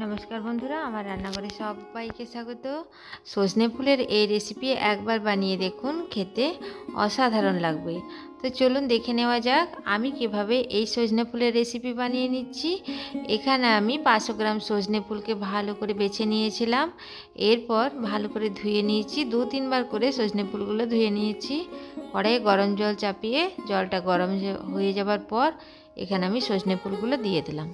नमस्कार बंधुरा आमार रान्नाघरे सबाइके स्वागत। सजने फुलेर এই রেসিপি একবার বানিয়ে দেখুন, খেতে অসাধারণ লাগবে। তো চলুন দেখে নেওয়া যাক আমি কিভাবে এই সজনে ফুলের রেসিপি বানিয়ে নিচ্ছি। এখানে আমি 500 গ্রাম সজনে ফুলকে ভালো করে বেছে নিয়েছিলাম। এরপর ভালো করে ধুয়ে নিয়েছি, 2-3 বার করে সজনে ফুলগুলো ধুয়ে নিয়েছি। কড়াইয়ে গরম জল চাপিয়ে জলটা গরম হয়ে যাবার পর এখানে আমি সজনে ফুলগুলো দিয়ে দিলাম।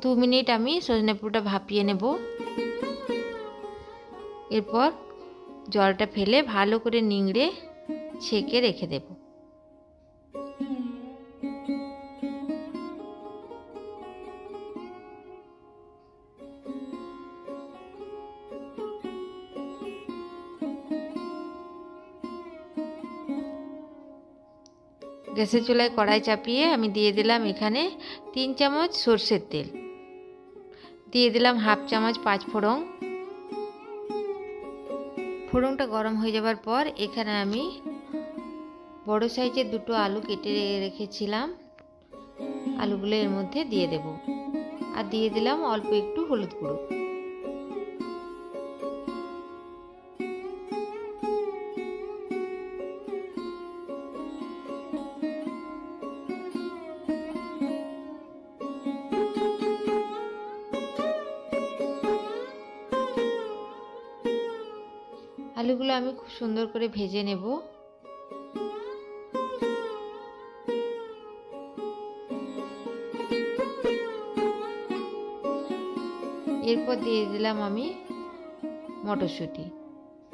2 मिनट আমি সজনে ফুলটা ভাপিয়ে নেব। এরপর জলটা ফেলে ভালো করে নিংড়ে ছেঁকে রেখে দেব। গ্যাসের চুলায় কড়াই চাপিয়ে আমি দিয়ে দিলাম এখানে 3 চামচ সরষের তেল, দিয়ে দিলাম হাফ চামচ 5 ফোড়ন। ফোড়নটা গরম হয়ে যাবার পর এখানে আমি বড় সাইজের 2টো আলু কেটে রেখেছিলাম, আলুগুলো এর মধ্যে দিয়ে দেব। আর দিয়ে দিলাম অল্প একটু হলুদ গুঁড়ো। আলুগুলো আমি খুব সুন্দর করে ভেজে নেব। এরপর দিয়ে দিলাম আমি মটরশুঁটি।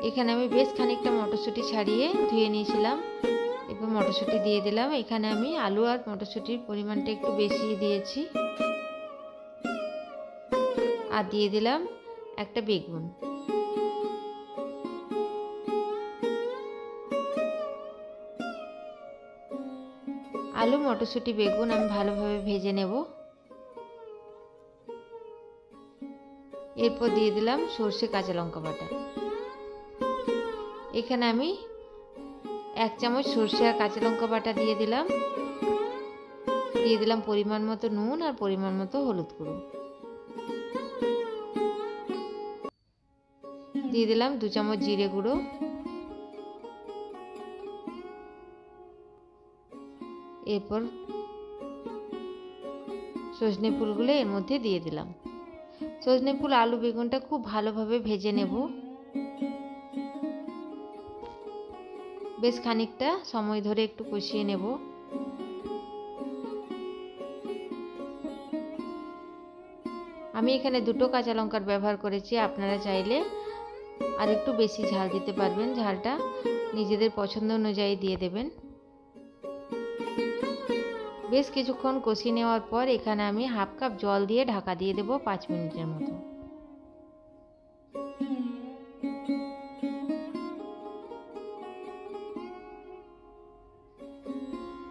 এখানে আমি বেশ খানিকটা মটরশুঁটি ছাড়িয়ে ধুয়ে নিয়েছিলাম। এরপর মটরশুঁটি দিয়ে দিলাম। এখানে আমি আলু আর মটরশুঁটির পরিমাণটা একটু বেশি দিয়েছি। আর দিয়ে দিলাম একটা বেগুন। আলু মটরশুঁটি বেগুন আমি ভালোভাবে ভেজে নেব। এরপর দিয়ে দিলাম সরষে কাঁচা লঙ্কা বাটা। এখানে আমি 1 চামচ সরষে আর কাঁচা লঙ্কা বাটা দিয়ে দিলাম। দিয়ে দিলাম পরিমাণ মতো নুন আর পরিমাণ মতো হলুদ গুঁড়ো। দিয়ে দিলাম 2 চামচ জিরে গুঁড়ো। এরপর সজনে ফুলগুলো এর মধ্যে দিয়ে দিলাম। সজনে ফুল আলু বেগুনটা খুব ভালোভাবে ভেজে নেব। বেশ খানিকটা সময় ধরে একটু কষিয়ে নেব। আমি এখানে 2টো কাঁচা লঙ্কার ব্যবহার করেছি, আপনারা চাইলে আর একটু বেশি ঝাল দিতে পারবেন, ঝালটা নিজেদের পছন্দ অনুযায়ী দিয়ে দেবেন। বেশ কিছুক্ষণ কষিয়ে নেওয়ার পর এখানে আমি হাফ কাপ জল দিয়ে ঢাকা দিয়ে দেব 5 মিনিটের মতো।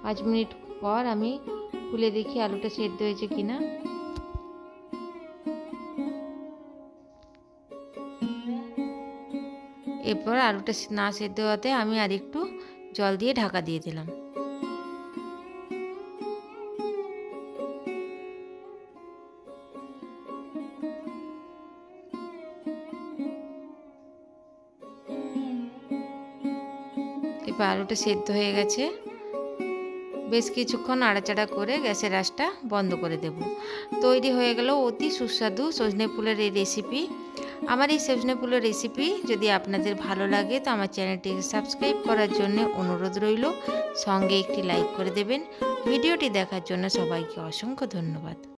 পাঁচ মিনিট পর আমি খুলে দেখি আলুটা সেদ্ধ হয়েছে কিনা। এরপর আলুটা না সেদ্ধ হতে আমি আর একটু জল দিয়ে ঢাকা দিয়ে দিলাম। এবার আলুটা সেদ্ধ হয়ে গেছে। বেশ কিছুক্ষণ নাড়াচাড়া করে গ্যাসের আঁচটা বন্ধ করে দেব। তৈরি হয়ে গেল অতি সুস্বাদু সজনে ফুলের এই রেসিপি। আমার এই সজনে ফুলের রেসিপি যদি আপনাদের ভালো লাগে তো আমার চ্যানেলটিকে সাবস্ক্রাইব করার জন্য অনুরোধ রইল, সঙ্গে একটি লাইক করে দেবেন। ভিডিওটি দেখার জন্য সবাইকে অসংখ্য ধন্যবাদ।